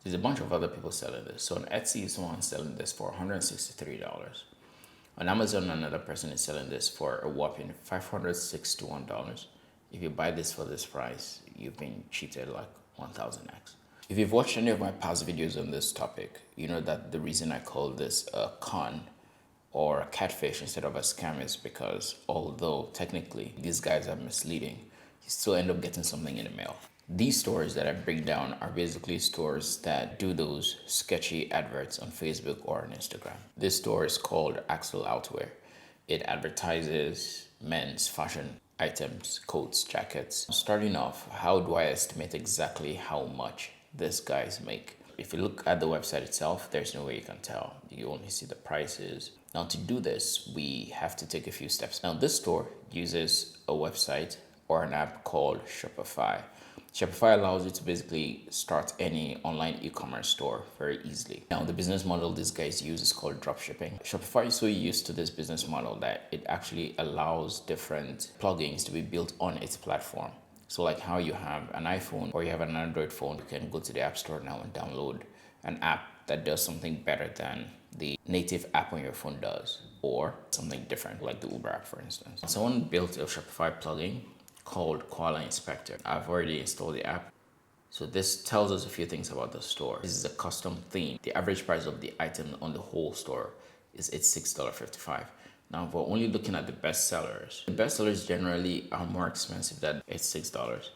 There's a bunch of other people selling this. So on Etsy, someone's selling this for $163. On Amazon, another person is selling this for a whopping $561. If you buy this for this price, you've been cheated like 1000x. If you've watched any of my past videos on this topic, you know that the reason I call this a con or a catfish instead of a scam is because although technically these guys are misleading, you still end up getting something in the mail. These stores that I break down are basically stores that do those sketchy adverts on Facebook or on Instagram. This store is called Axel Outwear. It advertises men's fashion items, coats, jackets. Starting off, how do I estimate exactly how much these guys make? If you look at the website itself, there's no way you can tell. You only see the prices. Now to do this, we have to take a few steps. Now this store uses a website or an app called Shopify. Shopify allows you to basically start any online e-commerce store very easily. Now, the business model these guys use is called dropshipping. Shopify is so used to this business model that it actually allows different plugins to be built on its platform. So like how you have an iPhone or you have an Android phone, you can go to the App Store now and download an app that does something better than the native app on your phone does, or something different like the Uber app, for instance. Someone built a Shopify plugin called Koala Inspector. I've already installed the app. So this tells us a few things about the store. This is a custom theme. The average price of the item on the whole store is $6.55. Now, if we're only looking at the best sellers, the best sellers generally are more expensive than $6.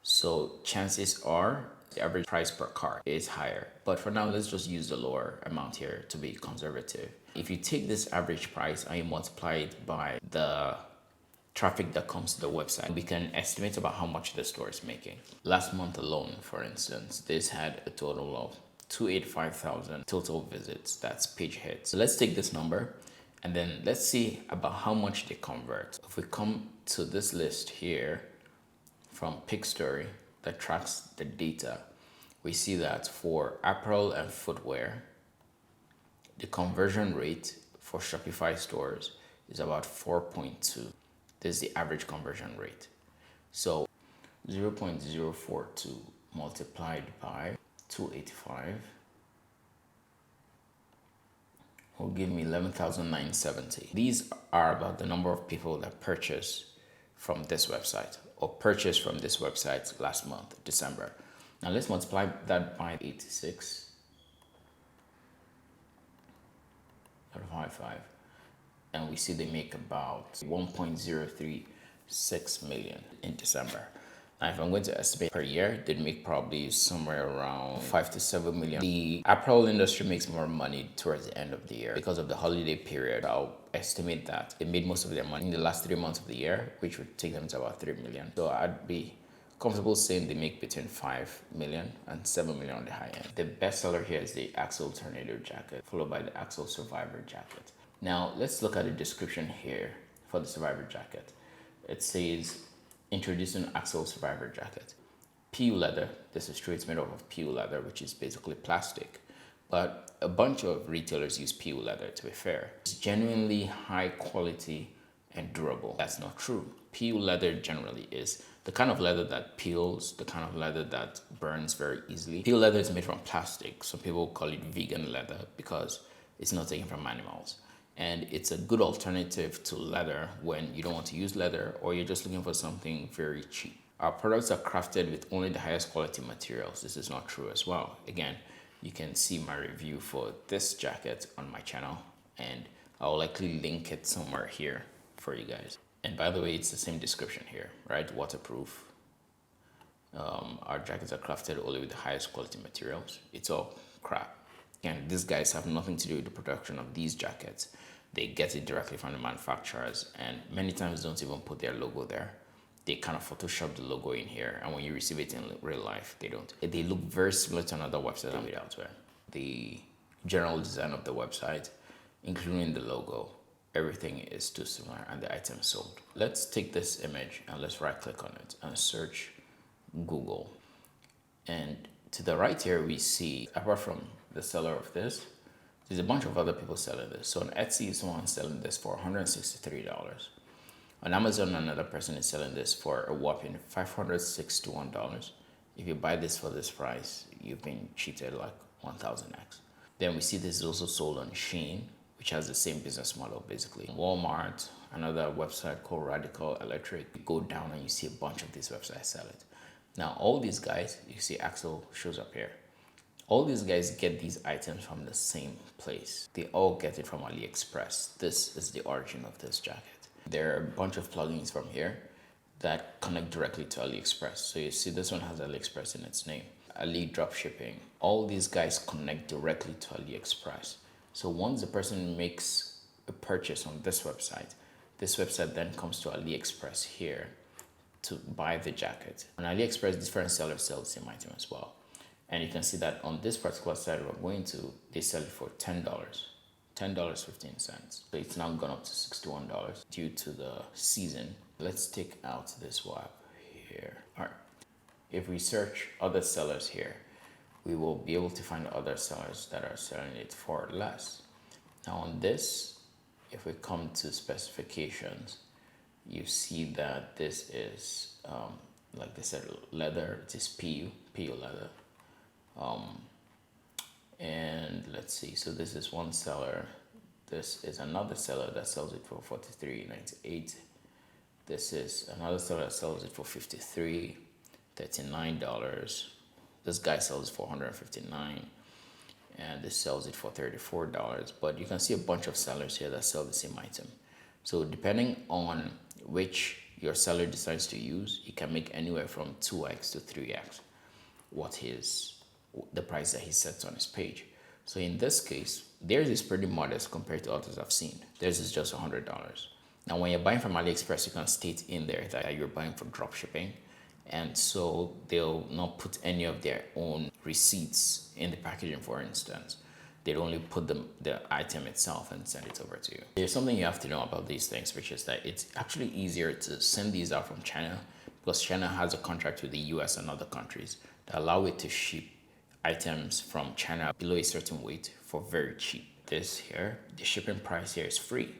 So chances are the average price per cart is higher. But for now, let's just use the lower amount here to be conservative. If you take this average price and you multiply it by the traffic that comes to the website, we can estimate about how much the store is making. Last month alone, for instance, this had a total of 285,000 total visits. That's page hits. So let's take this number and then let's see about how much they convert. If we come to this list here from Pixtory that tracks the data, we see that for apparel and footwear, the conversion rate for Shopify stores is about 4.2. This is the average conversion rate. So 0.042 multiplied by 285 will give me 11,970. These are about the number of people that purchase from this website or purchased from this website last month, December. Now let's multiply that by 86.55. And we see they make about 1.036 million in December. Now, if I'm going to estimate per year, they'd make probably somewhere around 5 to 7 million. The apparel industry makes more money towards the end of the year because of the holiday period. I'll estimate that they made most of their money in the last 3 months of the year, which would take them to about 3 million. So I'd be comfortable saying they make between 5 million and 7 million on the high end. The best seller here is the Axel Tornado jacket, followed by the Axel Survivor jacket. Now, let's look at the description here for the Survivor jacket. It says, introducing Axel Survivor jacket. PU leather. This is true, it's made out of PU leather, which is basically plastic. But a bunch of retailers use PU leather, to be fair. It's genuinely high quality and durable. That's not true. PU leather generally is the kind of leather that peels, the kind of leather that burns very easily. PU leather is made from plastic. Some people call it vegan leather because it's not taken from animals. And it's a good alternative to leather when you don't want to use leather or you're just looking for something very cheap. Our products are crafted with only the highest quality materials. This is not true as well. Again, you can see my review for this jacket on my channel and I'll likely link it somewhere here for you guys. And by the way, it's the same description here, right? Waterproof. Our jackets are crafted only with the highest quality materials. It's all crap. And these guys have nothing to do with the production of these jackets. They get it directly from the manufacturers and many times don't even put their logo there. They kind of Photoshop the logo in here, and when you receive it in real life, they don't. They look very similar to another website I made elsewhere. The general design of the website, including the logo, everything is too similar and the item sold. Let's take this image and let's right click on it and search Google. And to the right here, we see, apart from the seller of this, there's a bunch of other people selling this. So on Etsy, someone's selling this for $163. On Amazon, another person is selling this for a whopping $561. If you buy this for this price, you've been cheated like 1000x. Then we see this is also sold on Shein, which has the same business model basically. Walmart, another website called Radical Electric. You go down and you see a bunch of these websites sell it. Now all these guys, you see Axel shows up here. All these guys get these items from the same place. They all get it from AliExpress. This is the origin of this jacket. There are a bunch of plugins from here that connect directly to AliExpress. So you see this one has AliExpress in its name. Ali Dropshipping. All these guys connect directly to AliExpress. So once the person makes a purchase on this website then comes to AliExpress here to buy the jacket. On AliExpress, different sellers sell the same item as well. And you can see that on this particular site we're going to, they sell it for $10. $10.15. So it's now gone up to $61 due to the season. Let's take out this WAP here. All right. If we search other sellers here, we will be able to find other sellers that are selling it for less. Now on this, if we come to specifications, you see that this is, like they said, leather. It is PU leather. And let's see, so this is one seller. This is another seller that sells it for $43.98. This is another seller that sells it for $53, $39. This guy sells it for $159, and this sells it for $34. But you can see a bunch of sellers here that sell the same item. So depending on which your seller decides to use, he can make anywhere from 2x to 3x the price that he sets on his page. So in this case, theirs is pretty modest compared to others I've seen. Theirs is just $100. Now, when you're buying from AliExpress, you can state in there that you're buying for drop shipping. And so they'll not put any of their own receipts in the packaging, for instance. They'd only put the item itself and send it over to you. There's something you have to know about these things, which is that it's actually easier to send these out from China because China has a contract with the US and other countries that allow it to ship items from China below a certain weight for very cheap. This here, the shipping price here is free.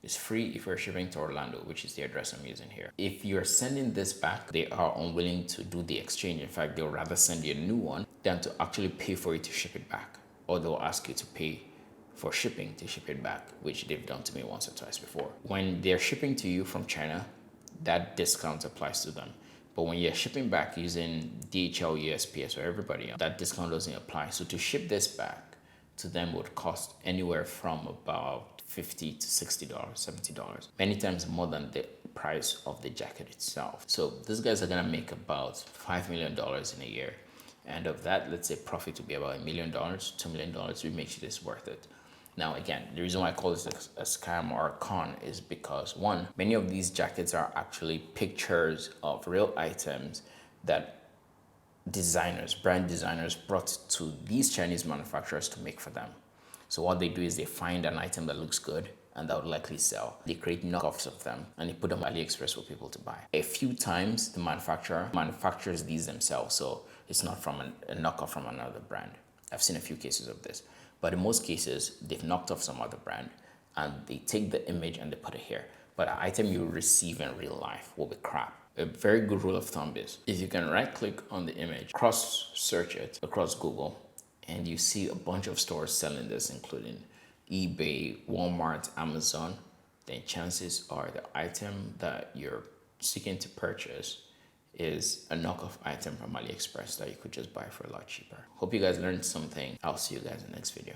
It's free if you're shipping to Orlando, which is the address I'm using here. If you're sending this back, they are unwilling to do the exchange. In fact, they'll rather send you a new one than to actually pay for you to ship it back. Or they'll ask you to pay for shipping to ship it back, which they've done to me once or twice before. When they're shipping to you from China, that discount applies to them. But when you're shipping back using DHL, USPS, or everybody else, that discount doesn't apply. So to ship this back to them would cost anywhere from about $50 to $60, $70, many times more than the price of the jacket itself. So these guys are gonna make about $5 million in a year. And of that, let's say profit would be about $1 million, $2 million, which makes this worth it. Now, again, the reason why I call this a scam or a con is because, one, many of these jackets are actually pictures of real items that brand designers brought to these Chinese manufacturers to make for them. So what they do is they find an item that looks good and that would likely sell. They create knockoffs of them and they put them on AliExpress for people to buy. A few times the manufacturer manufactures these themselves, so it's not from a knockoff from another brand. I've seen a few cases of this. But in most cases, they've knocked off some other brand and they take the image and they put it here. But an item you receive in real life will be crap. A very good rule of thumb is if you can right click on the image, cross search it across Google, and you see a bunch of stores selling this, including eBay, Walmart, Amazon, then chances are the item that you're seeking to purchase is a knockoff item from AliExpress that you could just buy for a lot cheaper. Hope you guys learned something. I'll see you guys in the next video.